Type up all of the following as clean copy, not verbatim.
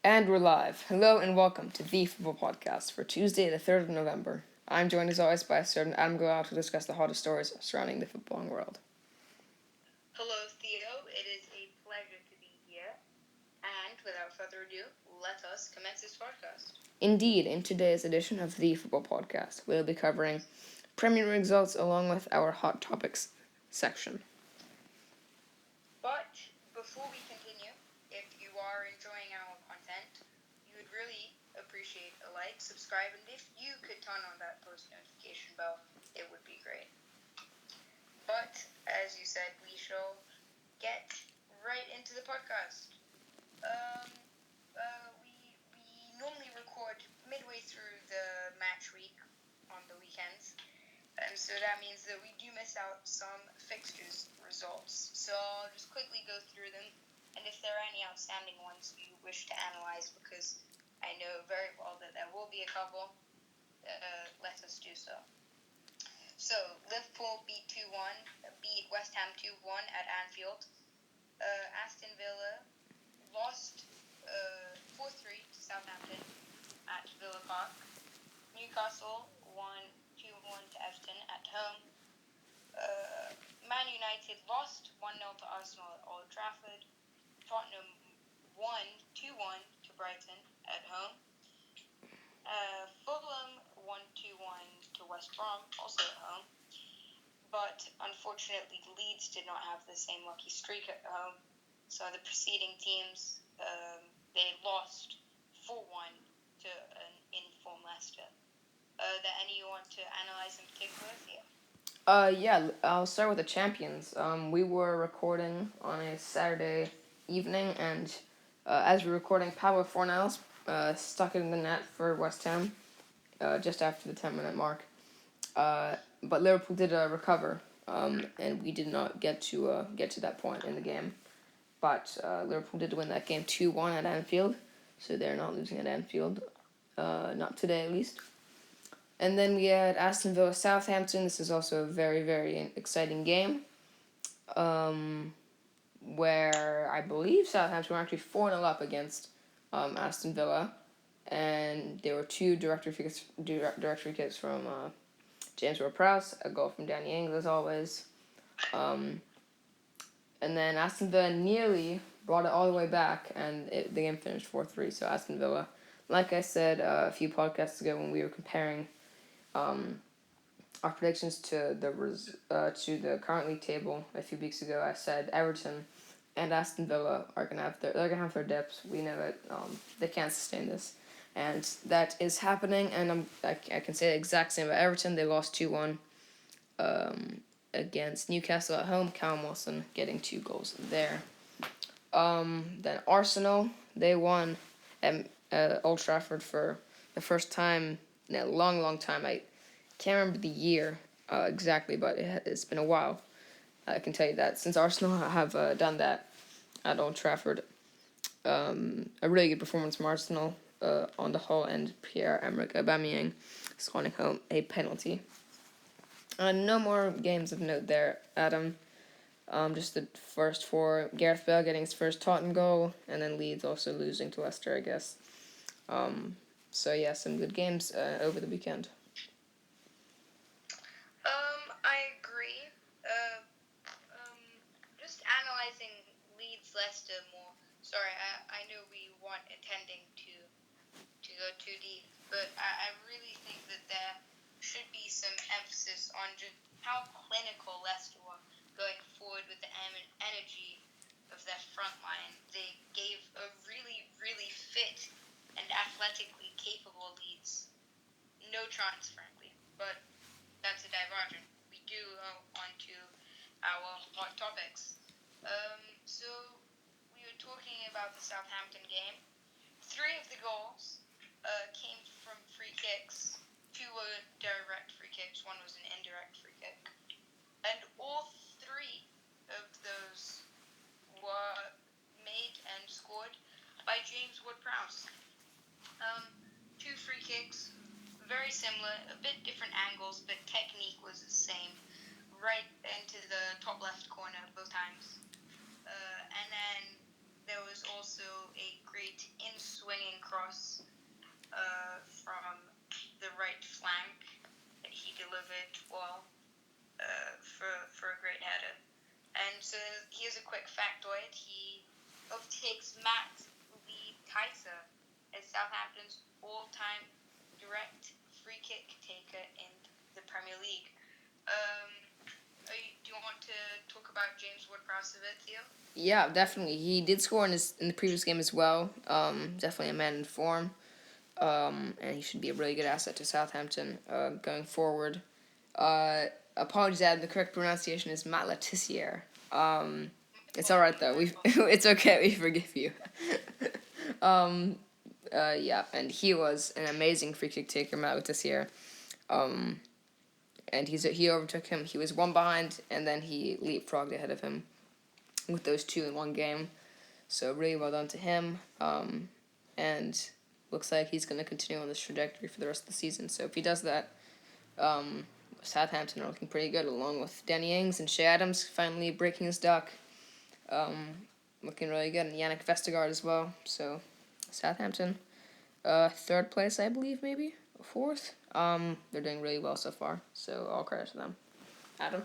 And we're live. Hello and welcome to the Football Podcast for Tuesday, the 3rd of November. I'm joined as always by a certain Adam Goal to discuss the hottest stories surrounding the footballing world. Hello, Theo. It is a pleasure to be here. And without further ado, let us commence this podcast. Indeed, in today's edition of the Football Podcast, we'll be covering Premier League results along with our Hot Topics section. But before we continue, if you are enjoying our content, you would really appreciate a like, subscribe, and if you could turn on that post notification bell, it would be great. But as you said, we shall get right into the podcast. We normally record midway through the match week on the weekends, and so that means that we do miss out some fixtures results. So I'll just quickly go through them, and if there are any outstanding ones you wish to analyze, because I know very well that there will be a couple, let us do so. So Liverpool beat West Ham 2-1 at Anfield. Aston Villa lost 4-3 to Southampton at Villa Park. Newcastle won 2-1 to Everton at home. Man United lost 1-0 to Arsenal at Old Trafford. Tottenham won 2-1 to Brighton at home. Fulham won 2-1 to West Brom, also at home. But unfortunately, Leeds did not have the same lucky streak at home. So the preceding teams, they lost 4-1 to an in-form Leicester. Are there any you want to analyze in particular here? I'll start with the champions. We were recording on a Saturday evening, and as we're recording, Pablo Fornals stuck it in the net for West Ham just after the 10-minute mark. But Liverpool did recover, and we did not get to that point in the game. But Liverpool did win that game 2-1 at Anfield, so they're not losing at Anfield, not today at least. And then we had Aston Villa Southampton. This is also a very, very exciting game, where I believe Southampton were actually 4-0 up against Aston Villa, and there were two direct free kicks from James Prowse, a goal from Danny Ings as always. And then Aston Villa nearly brought it all the way back, and the game finished 4-3. So Aston Villa, like I said a few podcasts ago when we were comparing our predictions to the current league table a few weeks ago, I said Everton and Aston Villa are gonna have their dips. We know that they can't sustain this, and that is happening. And I can say the exact same about Everton. They lost 2-1 against Newcastle at home. Callum Wilson getting 2 goals there. Then Arsenal, they won at Old Trafford for the first time in a long, long time. I can't remember the year exactly, but it's been a while. I can tell you that since Arsenal have done that at Old Trafford. A really good performance from Arsenal on the whole, and Pierre-Emerick Aubameyang scoring home a penalty. No more games of note there, Adam. Just the first 4. Gareth Bale getting his first Tottenham goal, and then Leeds also losing to Leicester, I guess. So yeah, some good games over the weekend. I agree. Just analyzing Leeds-Leicester more. Sorry, I know we weren't intending to go too deep, but I really think that there should be some emphasis on just how clinical Leicester were going forward with the energy of their front line. They gave a really, really fit and athletically capable Leeds no chance, frankly. But that's a diversion. We do go on to our hot topics. So we were talking about the Southampton game. 3 of the goals came from free kicks. 2 were direct free kicks. 1 was an indirect free kick. And all 3 of those were made and scored by James Ward-Prowse. 2 free kicks, very similar, a bit different angles, but technique was the same. Right into the top left corner both times. And then there was also a great in-swinging cross from the right flank that he delivered well for a great header. And so here's a quick factoid. He overtakes Matt Lee Kaiser as Southampton's all-time direct free kick taker in the Premier League. Do you want to talk about James Ward-Prowse a bit, Theo? Yeah, definitely. He did score in the previous game as well. Definitely a man in form. And he should be a really good asset to Southampton going forward. Apologies, Adam. The correct pronunciation is Matt Letizier. It's all right though. It's okay. We forgive you. Yeah, and he was an amazing free kick taker, Matt Letizier. And he overtook him. He was one behind, and then he leapfrogged ahead of him with those two in one game. So really well done to him. And looks like he's going to continue on this trajectory for the rest of the season. So if he does that, Southampton are looking pretty good, along with Danny Ings and Shea Adams finally breaking his duck. Looking really good, and Yannick Vestergaard as well. So Southampton, third place, I believe, maybe fourth. They're doing really well so far. So all credit to them. Adam.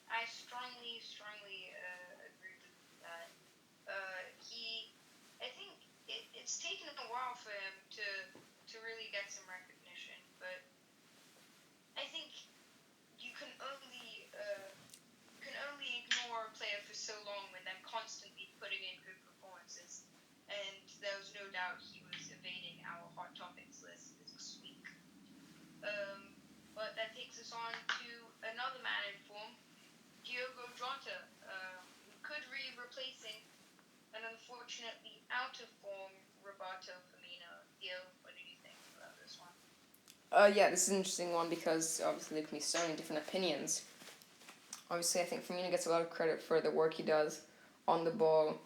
I strongly agree with that. I think it's taken a while for him to really get some recognition, but I think you can only ignore a player for so long when they're constantly putting in good performances. And there was no doubt he was evading our hot topics list this week. But that takes us on to another man in form, Diogo Jota, who could be replacing an unfortunately out of form Roberto Firmino. Theo, what do you think about this one? Yeah, this is an interesting one because obviously there can be so many different opinions. Obviously, I think Firmino gets a lot of credit for the work he does on the ball,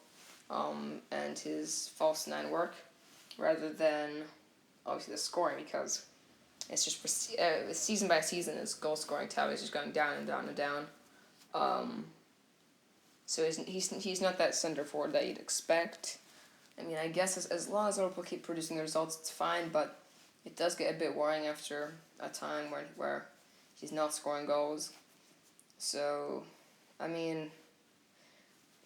and his false nine work, rather than obviously the scoring, because it's just season by season his goal scoring tally is just going down and down and down. So he's not that center forward that you'd expect. I mean, I guess as long as Liverpool keep producing the results, it's fine, but it does get a bit worrying after a time where he's not scoring goals. So, I mean,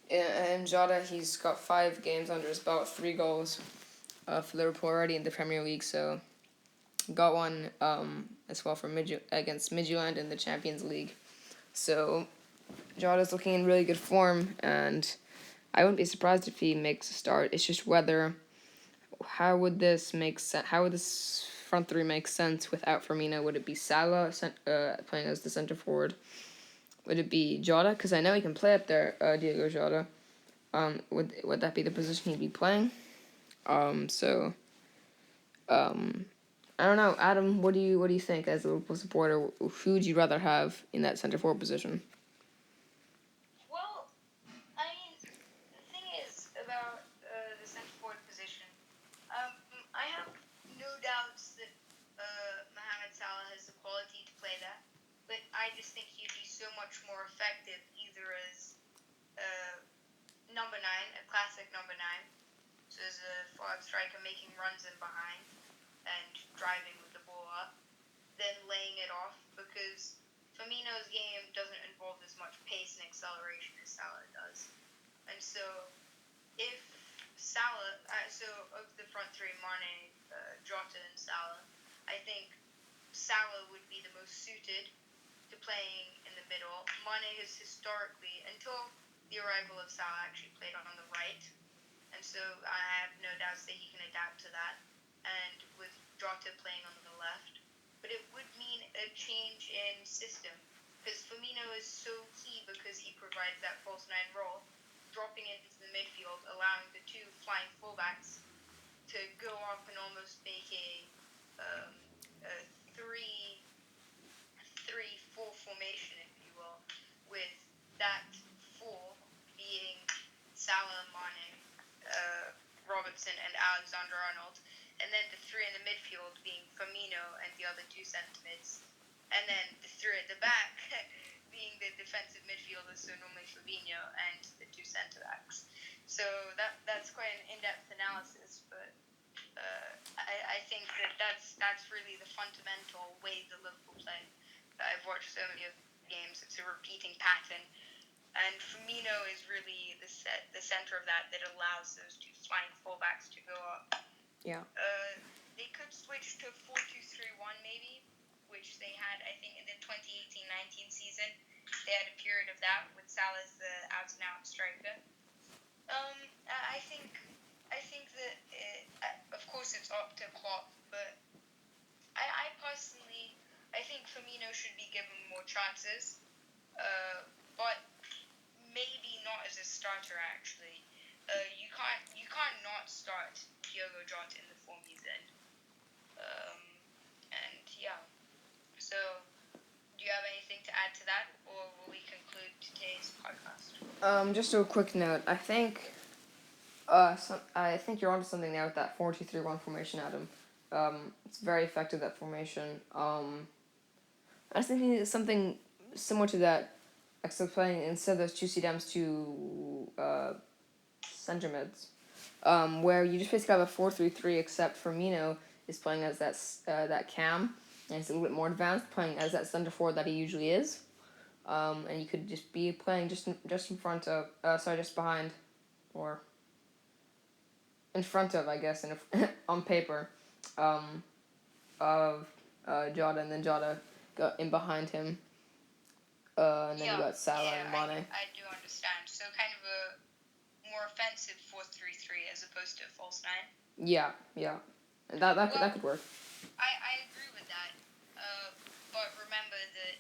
in Jota, he's got 5 games under his belt, 3 goals for Liverpool already in the Premier League. So, got one as well for against Midtjylland in the Champions League. So, Jota's looking in really good form, and I wouldn't be surprised if he makes a start. It's just whether how would this make sense? How would this front three make sense without Firmino? Would it be Salah playing as the center forward? Would it be Jota? Because I know he can play up there, Diego Jota. Would that be the position he'd be playing? So, I don't know, Adam. What do you think as a Liverpool supporter? Who would you rather have in that center forward position? Well, I mean, the thing is about the centre forward position. I have no doubts that Mohamed Salah has the quality to play that, but I just think he'd be so much more effective either as number 9, a classic number 9, so as a forward striker making runs in behind and driving with the ball up, than laying it off, because Firmino's game doesn't involve as much pace and acceleration as Salah does. And so, if Salah, so of the front three, Mane, Jota, and Salah, I think Salah would be the most suited to playing in the middle. Mane has historically, until the arrival of Salah, actually played on the right. And so I have no doubts that he can adapt to that. And with Jota playing on the left. But it would mean a change in system. Because Firmino is so key because he provides that false 9 role, dropping into the midfield, allowing the 2 flying fullbacks to go off and almost make a 3-4 formation, if you will, with that 4 being Salah, Mane, Robertson, and Alexander-Arnold, and then the 3 in the midfield being Firmino and the other 2 centre mids, and then the 3 at the back being the defensive midfielder, so normally Firmino and the two centre backs. So that's quite an in-depth analysis, but I think that's really the fundamental way the Liverpool play. I've watched so many of the games; it's a repeating pattern, and Firmino is really the center of that allows those two flying fullbacks to go up. Yeah. They could switch to 4-2-3-1 maybe, which they had, I think, in the 2018-19 season. They had a period of that with Salah as the out-and-out striker. I think that of course it's up to Klopp, but I personally I think Firmino should be given more chances, but maybe not as a starter actually. You can't not start Diogo Jota in the form he's in. And yeah, so do you have anything to add to that, or will we conclude today's podcast? Just a quick note. I think you're onto something there with that 4-2-3-1 formation, Adam. It's very effective, that formation. I was thinking it's something similar to that, except playing instead of those two CDMs, two center mids, where you just basically have a 4-3-3, except Firmino is playing as that cam, and he's a little bit more advanced, playing as that center forward that he usually is. And you could just be playing just in front of, just behind, or in front of, I guess, on paper, of Jota, and then Jota got in behind him, and then you got Salah and Mane. I do understand. So kind of a more offensive 4-3-3 as opposed to a false 9. Yeah. That could work. I agree with that. But remember that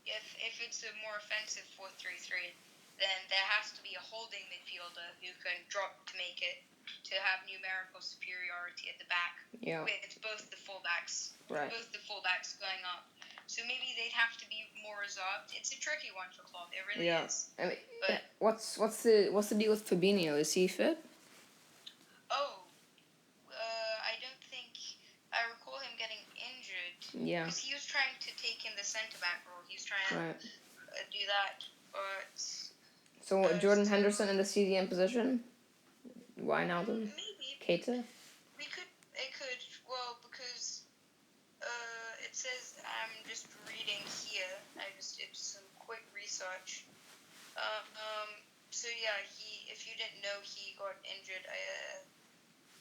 if it's a more offensive 4-3-3, then there has to be a holding midfielder who can drop to make it, to have numerical superiority at the back. Yeah. With both the fullbacks. Right. Both the fullbacks going up. So maybe they'd have to be more reserved. It's a tricky one for Klopp. It really is. I mean, but what's the deal with Fabinho? Is he fit? I don't think I recall him getting injured. Yeah. Because he was trying to take in the centre back role. He was trying to do that, but. So Jordan Henderson in the CDM position? Wijnaldum? Maybe. Keita? It could. Well, because it says, I'm just reading here. I just did some quick research. So yeah, if you didn't know, he got injured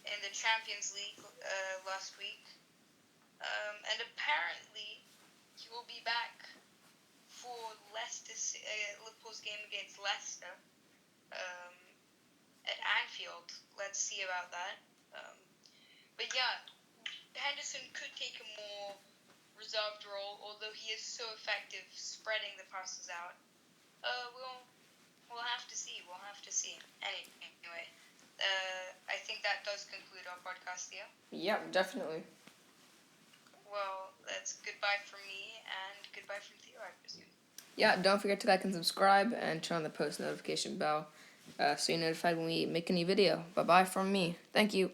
in the Champions League last week. And apparently he will be back for Liverpool's game against Leicester at Anfield. Let's see about that. But yeah, Henderson could take a more reserved role, although he is so effective spreading the passes out. We'll have to see. Anyway, I think that does conclude our podcast here. Yep, definitely. Well, that's goodbye from me and goodbye from Theo, I presume. Yeah, don't forget to like and subscribe and turn on the post notification bell so you're notified when we make a new video. Bye-bye from me. Thank you.